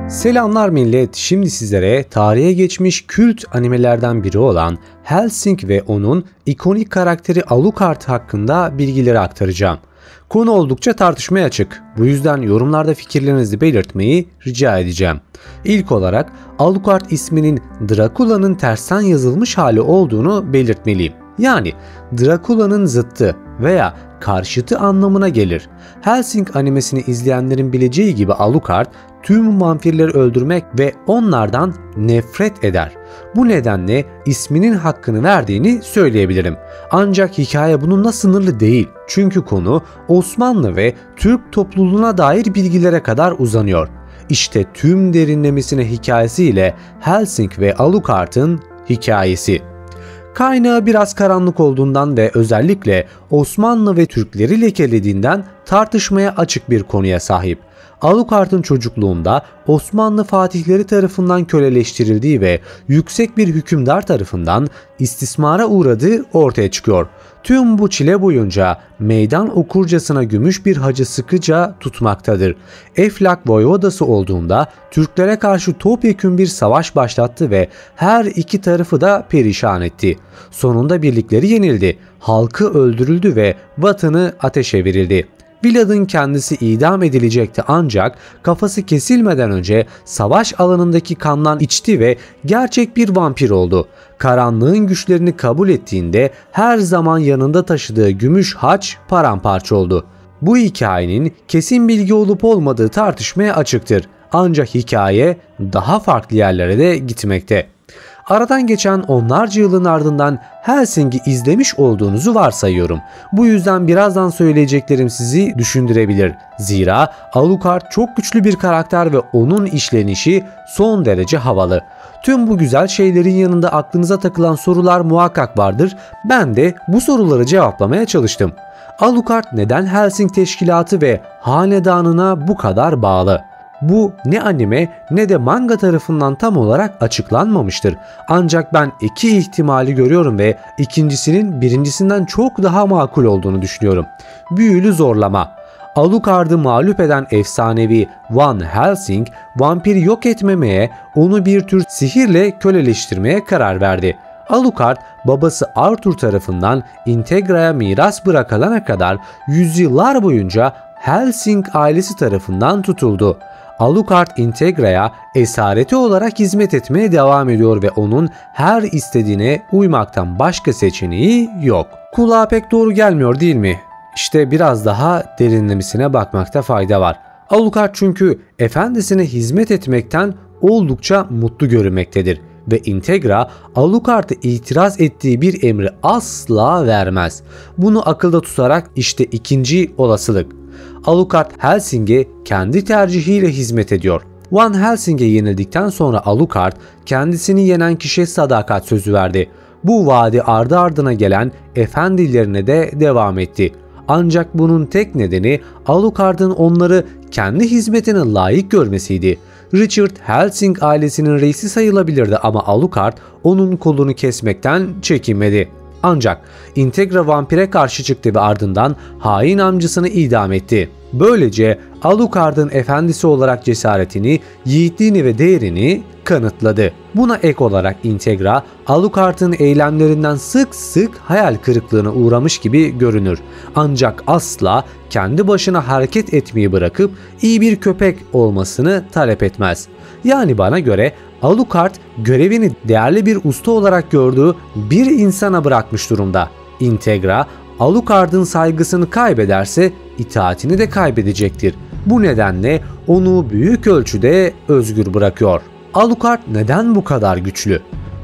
Selamlar millet. Şimdi sizlere tarihe geçmiş kült animelerden biri olan Hellsing ve onun ikonik karakteri Alucard hakkında bilgileri aktaracağım. Konu oldukça tartışmaya açık. Bu yüzden yorumlarda fikirlerinizi belirtmeyi rica edeceğim. İlk olarak Alucard isminin Dracula'nın tersten yazılmış hali olduğunu belirtmeliyim. Yani Dracula'nın zıttı veya karşıtı anlamına gelir. Hellsing animesini izleyenlerin bileceği gibi Alucard tüm vampirleri öldürmek ve onlardan nefret eder. Bu nedenle isminin hakkını verdiğini söyleyebilirim. Ancak hikaye bununla sınırlı değil. Çünkü konu Osmanlı ve Türk topluluğuna dair bilgilere kadar uzanıyor. İşte tüm derinlemesine hikayesiyle Hellsing ve Alucard'ın hikayesi. Kaynağı biraz karanlık olduğundan ve özellikle Osmanlı ve Türkleri lekelediğinden tartışmaya açık bir konuya sahip. Alucard'ın çocukluğunda Osmanlı fatihleri tarafından köleleştirildiği ve yüksek bir hükümdar tarafından istismara uğradığı ortaya çıkıyor. Tüm bu çile boyunca meydan okurcasına gümüş bir hacı sıkıca tutmaktadır. Eflak voyvodası olduğunda Türklere karşı topyekün bir savaş başlattı ve her iki tarafı da perişan etti. Sonunda birlikleri yenildi, halkı öldürüldü ve vatanı ateşe verildi. Vlad'ın kendisi idam edilecekti ancak kafası kesilmeden önce savaş alanındaki kandan içti ve gerçek bir vampir oldu. Karanlığın güçlerini kabul ettiğinde her zaman yanında taşıdığı gümüş haç paramparça oldu. Bu hikayenin kesin bilgi olup olmadığı tartışmaya açıktır. Ancak hikaye daha farklı yerlere de gitmekte. Aradan geçen onlarca yılın ardından Hellsing'i izlemiş olduğunuzu varsayıyorum. Bu yüzden birazdan söyleyeceklerim sizi düşündürebilir. Zira Alucard çok güçlü bir karakter ve onun işlenişi son derece havalı. Tüm bu güzel şeylerin yanında aklınıza takılan sorular muhakkak vardır. Ben de bu soruları cevaplamaya çalıştım. Alucard neden Hellsing teşkilatı ve hanedanına bu kadar bağlı? Bu ne anime ne de manga tarafından tam olarak açıklanmamıştır. Ancak ben iki ihtimali görüyorum ve ikincisinin birincisinden çok daha makul olduğunu düşünüyorum. Büyülü zorlama. Alucard'ı mağlup eden efsanevi Van Helsing, vampiri yok etmemeye, onu bir tür sihirle köleleştirmeye karar verdi. Alucard, babası Arthur tarafından Integra'ya miras bırakılana kadar yüzyıllar boyunca Helsing ailesi tarafından tutuldu. Alucard Integra'ya esareti olarak hizmet etmeye devam ediyor ve onun her istediğine uymaktan başka seçeneği yok. Kulağa pek doğru gelmiyor değil mi? İşte biraz daha derinlemesine bakmakta fayda var. Alucard çünkü efendisine hizmet etmekten oldukça mutlu görünmektedir ve Integra Alucard'a itiraz ettiği bir emri asla vermez. Bunu akılda tutarak işte ikinci olasılık. Alucard Helsing'e kendi tercihiyle hizmet ediyor. Van Helsing'e yenildikten sonra Alucard kendisini yenen kişiye sadakat sözü verdi. Bu vaadi ardı ardına gelen efendilerine de devam etti. Ancak bunun tek nedeni Alucard'ın onları kendi hizmetine layık görmesiydi. Richard Helsing ailesinin reisi sayılabilirdi ama Alucard onun kolunu kesmekten çekinmedi. Ancak Integra vampire karşı çıktı ve ardından hain amcasını idam etti. Böylece Alucard'ın efendisi olarak cesaretini, yiğitliğini ve değerini kanıtladı. Buna ek olarak Integra, Alucard'ın eylemlerinden sık sık hayal kırıklığına uğramış gibi görünür. Ancak asla kendi başına hareket etmeyi bırakıp iyi bir köpek olmasını talep etmez. Yani bana göre Alucard görevini değerli bir usta olarak gördüğü bir insana bırakmış durumda. Integra, Alucard'ın saygısını kaybederse itaatini de kaybedecektir. Bu nedenle onu büyük ölçüde özgür bırakıyor. Alucard neden bu kadar güçlü?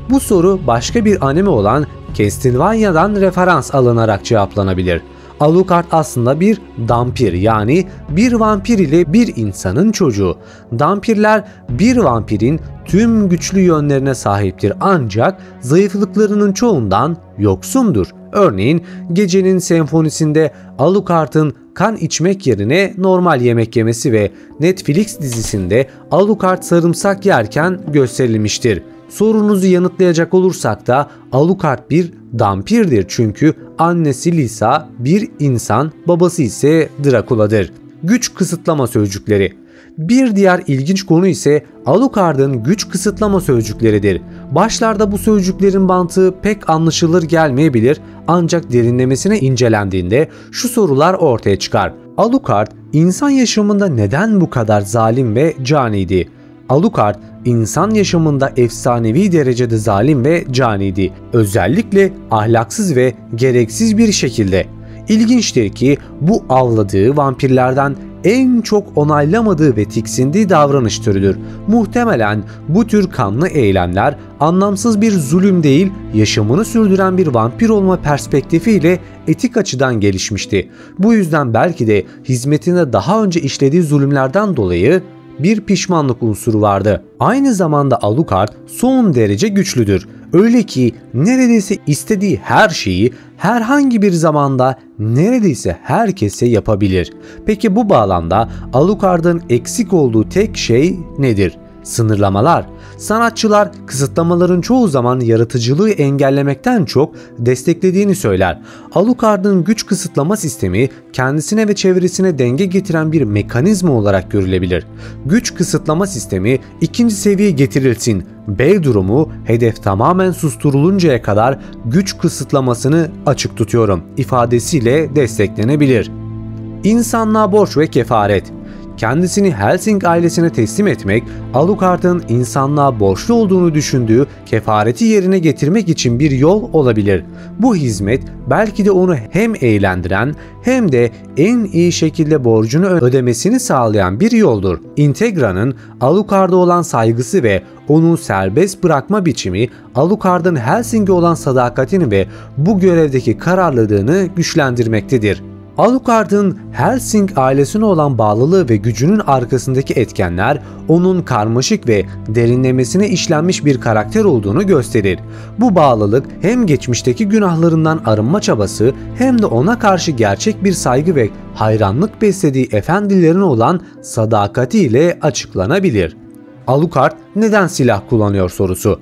Bu soru başka bir anime olan Castlevania'dan referans alınarak cevaplanabilir. Alucard aslında bir dampir, yani bir vampir ile bir insanın çocuğu. Dampirler bir vampirin tüm güçlü yönlerine sahiptir ancak zayıflıklarının çoğundan yoksundur. Örneğin Gecenin Senfonisi'nde Alucard'ın kan içmek yerine normal yemek yemesi ve Netflix dizisinde Alucard sarımsak yerken gösterilmiştir. Sorunuzu yanıtlayacak olursak da Alucard bir dampirdir çünkü annesi Lisa bir insan, babası ise Dracula'dır. Güç kısıtlama sözcükleri. Bir diğer ilginç konu ise Alucard'ın güç kısıtlama sözcükleridir. Başlarda bu sözcüklerin mantığı pek anlaşılır gelmeyebilir ancak derinlemesine incelendiğinde şu sorular ortaya çıkar. Alucard insan yaşamında neden bu kadar zalim ve caniydi? Alucard insan yaşamında efsanevi derecede zalim ve caniydi. Özellikle ahlaksız ve gereksiz bir şekilde. İlginçtir ki bu avladığı vampirlerden en çok onaylamadığı ve tiksindiği davranış türüdür. Muhtemelen bu tür kanlı eylemler anlamsız bir zulüm değil, yaşamını sürdüren bir vampir olma perspektifiyle etik açıdan gelişmişti. Bu yüzden belki de hizmetinde daha önce işlediği zulümlerden dolayı bir pişmanlık unsuru vardı. Aynı zamanda Alucard son derece güçlüdür. Öyle ki neredeyse istediği her şeyi herhangi bir zamanda neredeyse herkese yapabilir. Peki bu bağlamda Alucard'ın eksik olduğu tek şey nedir? Sınırlamalar. Sanatçılar kısıtlamaların çoğu zaman yaratıcılığı engellemekten çok desteklediğini söyler. Alucard'ın güç kısıtlama sistemi kendisine ve çevresine denge getiren bir mekanizma olarak görülebilir. Güç kısıtlama sistemi ikinci seviyeye getirilsin. B durumu hedef tamamen susturuluncaya kadar güç kısıtlamasını açık tutuyorum ifadesiyle desteklenebilir. İnsanlığa borç ve kefaret. Kendisini Helsing ailesine teslim etmek, Alucard'ın insanlığa borçlu olduğunu düşündüğü kefareti yerine getirmek için bir yol olabilir. Bu hizmet belki de onu hem eğlendiren hem de en iyi şekilde borcunu ödemesini sağlayan bir yoldur. Integra'nın Alucard'a olan saygısı ve onu serbest bırakma biçimi Alucard'ın Helsing'e olan sadakatini ve bu görevdeki kararlılığını güçlendirmektedir. Alucard'ın Helsing ailesine olan bağlılığı ve gücünün arkasındaki etkenler onun karmaşık ve derinlemesine işlenmiş bir karakter olduğunu gösterir. Bu bağlılık hem geçmişteki günahlarından arınma çabası hem de ona karşı gerçek bir saygı ve hayranlık beslediği efendilerine olan sadakatiyle açıklanabilir. Alucard neden silah kullanıyor sorusu.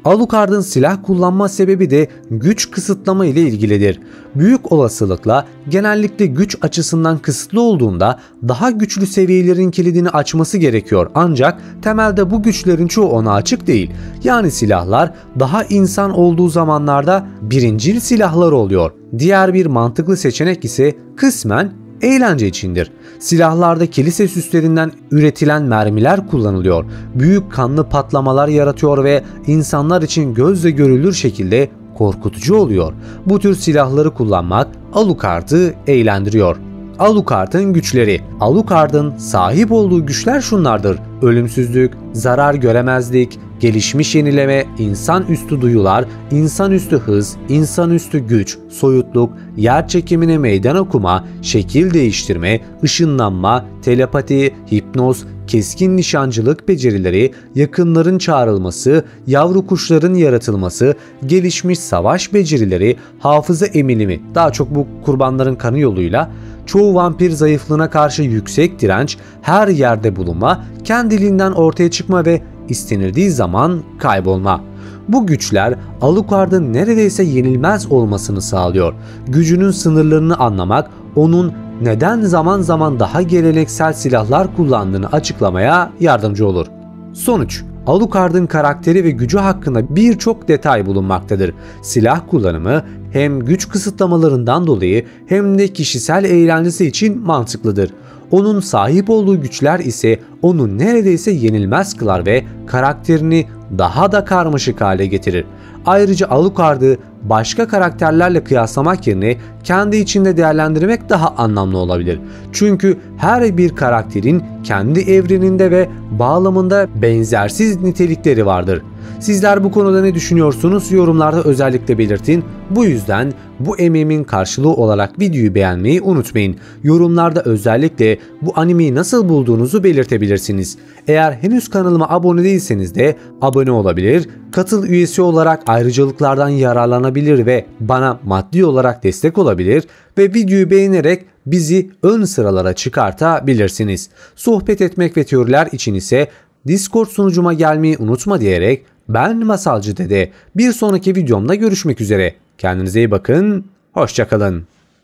Alucard'ın silah kullanma sebebi de güç kısıtlama ile ilgilidir. Büyük olasılıkla genellikle güç açısından kısıtlı olduğunda daha güçlü seviyelerin kilidini açması gerekiyor ancak temelde bu güçlerin çoğu ona açık değil. Yani silahlar daha insan olduğu zamanlarda birincil silahlar oluyor. Diğer bir mantıklı seçenek ise kısmen eğlence içindir. Silahlarda kilise süslerinden üretilen mermiler kullanılıyor. Büyük kanlı patlamalar yaratıyor ve insanlar için gözle görülür şekilde korkutucu oluyor. Bu tür silahları kullanmak Alucard'ı eğlendiriyor. Alucard'ın güçleri. Alucard'ın sahip olduğu güçler şunlardır: ölümsüzlük, zarar göremezlik, gelişmiş yenileme, insanüstü duyular, insanüstü hız, insanüstü güç, soyutluk, yer çekimine meydan okuma, şekil değiştirme, ışınlanma, telepati, hipnoz, keskin nişancılık becerileri, yakınların çağrılması, yavru kuşların yaratılması, gelişmiş savaş becerileri, hafıza emilimi, daha çok bu kurbanların kanı yoluyla, çoğu vampir zayıflığına karşı yüksek direnç, her yerde bulunma, kendiliğinden ortaya çıkma ve istenildiği zaman kaybolma. Bu güçler Alucard'ın neredeyse yenilmez olmasını sağlıyor. Gücünün sınırlarını anlamak onun neden zaman zaman daha geleneksel silahlar kullandığını açıklamaya yardımcı olur. Sonuç: Alucard'ın karakteri ve gücü hakkında birçok detay bulunmaktadır. Silah kullanımı hem güç kısıtlamalarından dolayı hem de kişisel eğlencesi için mantıklıdır. Onun sahip olduğu güçler ise onu neredeyse yenilmez kılar ve karakterini daha da karmaşık hale getirir. Ayrıca Alucard'ı başka karakterlerle kıyaslamak yerine kendi içinde değerlendirmek daha anlamlı olabilir. Çünkü her bir karakterin kendi evreninde ve bağlamında benzersiz nitelikleri vardır. Sizler bu konuda ne düşünüyorsunuz? Yorumlarda özellikle belirtin. Bu yüzden bu emeğimin karşılığı olarak videoyu beğenmeyi unutmayın. Yorumlarda özellikle bu animeyi nasıl bulduğunuzu belirtebilirsiniz. Eğer henüz kanalıma abone değilseniz de abone olabilir, katıl üyesi olarak ayrıcalıklardan yararlanabilir ve bana maddi olarak destek olabilir ve videoyu beğenerek bizi ön sıralara çıkartabilirsiniz. Sohbet etmek ve teoriler için ise Discord sunucuma gelmeyi unutma diyerek ben Masalcı Dede. Bir sonraki videomda görüşmek üzere. Kendinize iyi bakın. Hoşça kalın.